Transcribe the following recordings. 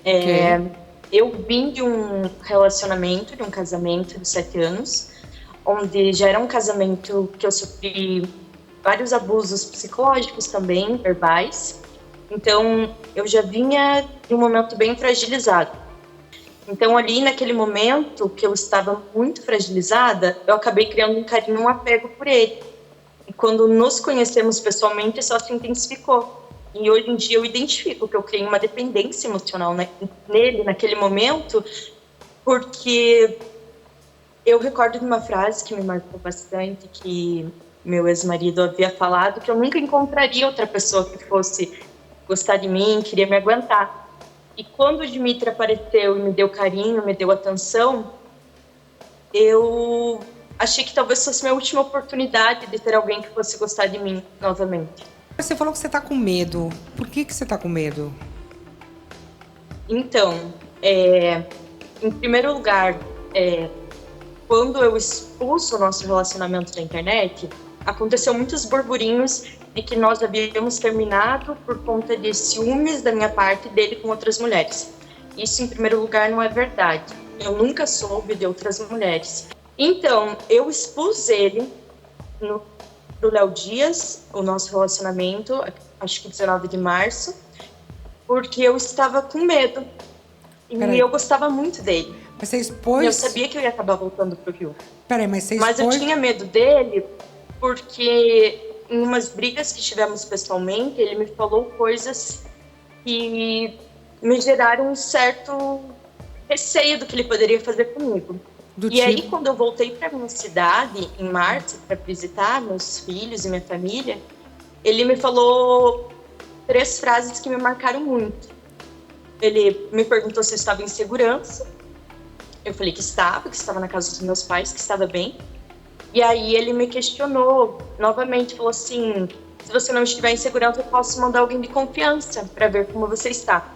Ok. Eu vim de um relacionamento, de um casamento de 7 anos, onde já era um casamento que eu sofri vários abusos psicológicos também, verbais. Então, eu já vinha de um momento bem fragilizado. Então, ali naquele momento que eu estava muito fragilizada, eu acabei criando um carinho, um apego por ele. E quando nos conhecemos pessoalmente, só se intensificou. E hoje em dia eu identifico que eu criei uma dependência emocional nele, naquele momento, porque eu recordo de uma frase que me marcou bastante, que meu ex-marido havia falado, que eu nunca encontraria outra pessoa que fosse gostar de mim, queria me aguentar. E quando o Dimitri apareceu e me deu carinho, me deu atenção, eu achei que talvez fosse minha última oportunidade de ter alguém que fosse gostar de mim novamente. Você falou que você tá com medo. Por que você tá com medo? Então, em primeiro lugar, quando eu expus o nosso relacionamento na internet, aconteceu muitos burburinhos de que nós havíamos terminado por conta de ciúmes da minha parte dele com outras mulheres. Isso, em primeiro lugar, não é verdade. Eu nunca soube de outras mulheres. Então, eu expus ele pro Léo Dias, o nosso relacionamento, acho que 19 de março, porque eu estava com medo. E eu gostava muito dele. Mas você expôs... E eu sabia que eu ia acabar voltando pro Rio. Peraí, mas você expôs... Mas eu tinha medo dele porque em umas brigas que tivemos pessoalmente, ele me falou coisas que me geraram um certo receio do que ele poderia fazer comigo. Aí, quando eu voltei para minha cidade, em março, para visitar meus filhos e minha família, ele me falou 3 frases que me marcaram muito. Ele me perguntou se eu estava em segurança. Eu falei que estava na casa dos meus pais, que estava bem. E aí ele me questionou novamente, falou assim, se você não estiver em segurança, eu posso mandar alguém de confiança para ver como você está.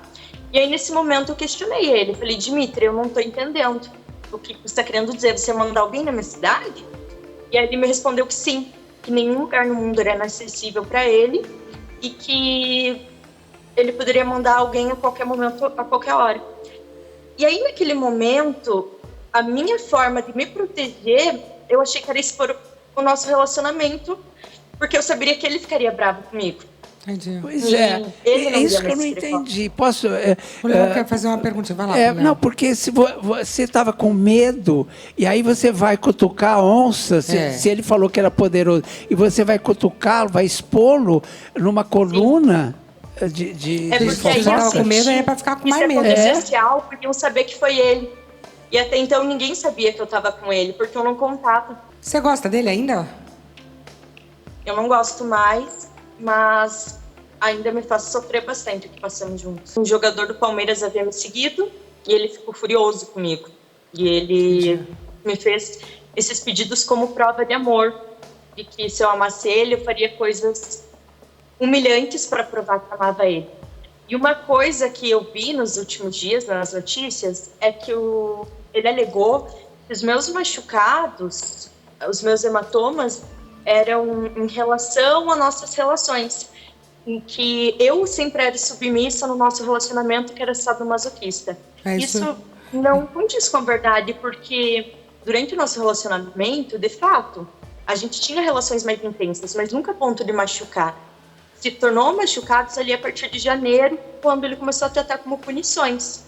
E aí, nesse momento, eu questionei ele. Falei, Dimitri, eu não estou entendendo. O que você está querendo dizer? Você mandar alguém na minha cidade? E aí ele me respondeu que sim, que nenhum lugar no mundo era inacessível para ele e que ele poderia mandar alguém a qualquer momento, a qualquer hora. E aí, naquele momento, a minha forma de me proteger, eu achei que era expor o nosso relacionamento, porque eu saberia que ele ficaria bravo comigo. Entendi. Pois é, é isso que eu não entendi. Posso... O Léo quer fazer uma pergunta, vai lá. Não, porque se você estava com medo, e aí você vai cutucar a onça, se ele falou que era poderoso, e você vai cutucá-lo, vai expô-lo numa coluna... É porque aí estava com medo, é para ficar com mais medo. Isso é essencial, porque eu sabia que foi ele. E até então ninguém sabia que eu estava com ele, porque eu não contava. Você gosta dele ainda? Eu não gosto mais, mas ainda me faz sofrer bastante o que passamos juntos. Um jogador do Palmeiras havia me seguido e ele ficou furioso comigo. E ele me fez esses pedidos como prova de amor, de que se eu amasse ele, eu faria coisas humilhantes para provar que amava ele. E uma coisa que eu vi nos últimos dias, nas notícias, é que ele alegou que os meus machucados, os meus hematomas, eram em relação a nossas relações. Em que eu sempre era submissa no nosso relacionamento, que era sadomasoquista. Isso não condiz com a verdade, porque durante o nosso relacionamento, de fato, a gente tinha relações mais intensas, mas nunca a ponto de machucar. Se tornou machucados ali a partir de janeiro, quando ele começou a tratar como punições.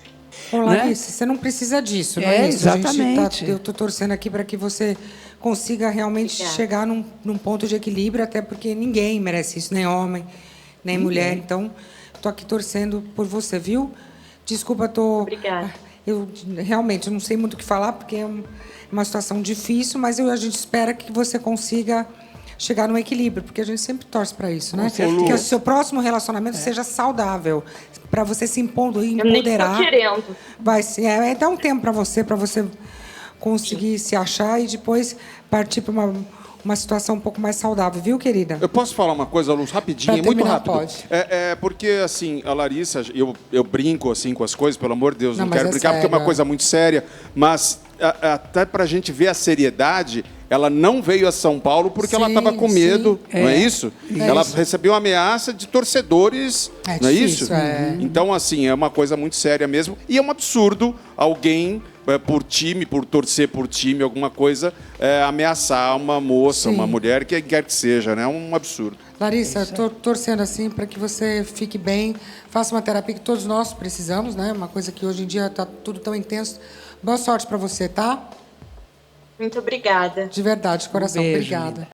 Ô, Larissa, você não precisa disso, não é isso? Exatamente. Eu estou torcendo aqui para que você consiga realmente chegar num ponto de equilíbrio, até porque ninguém merece isso, nem homem, nem mulher. Então, estou aqui torcendo por você, viu? Desculpa, Obrigada. Eu realmente não sei muito o que falar, porque é uma situação difícil, mas a gente espera que você consiga chegar num equilíbrio, porque a gente sempre torce para isso, né? Que o seu próximo relacionamento seja saudável, para você se empoderar. Eu nem tô querendo. Vai ser, dar um tempo para você conseguir se achar e depois partir para uma situação um pouco mais saudável, viu, querida? Eu posso falar uma coisa, Luz, rapidinho, muito rápido. Pode. Porque, assim, a Larissa, eu brinco, assim, com as coisas, pelo amor de Deus, não quero brincar, sério. porque é uma coisa muito séria, mas até pra gente ver a seriedade, ela não veio a São Paulo porque ela Sim, estava com medo, sim. não é isso? Ela recebeu uma ameaça de torcedores, não é difícil, isso? é. Então, assim, é uma coisa muito séria mesmo. E é um absurdo alguém, por time, por torcer por time, alguma coisa, ameaçar uma moça, Sim. uma mulher, que quer que seja, né? É um absurdo. Larissa, estou torcendo assim para que você fique bem, faça uma terapia que todos nós precisamos, né? Uma coisa que hoje em dia está tudo tão intenso. Boa sorte para você, tá? Muito obrigada. De verdade, de coração. beijo, Obrigada.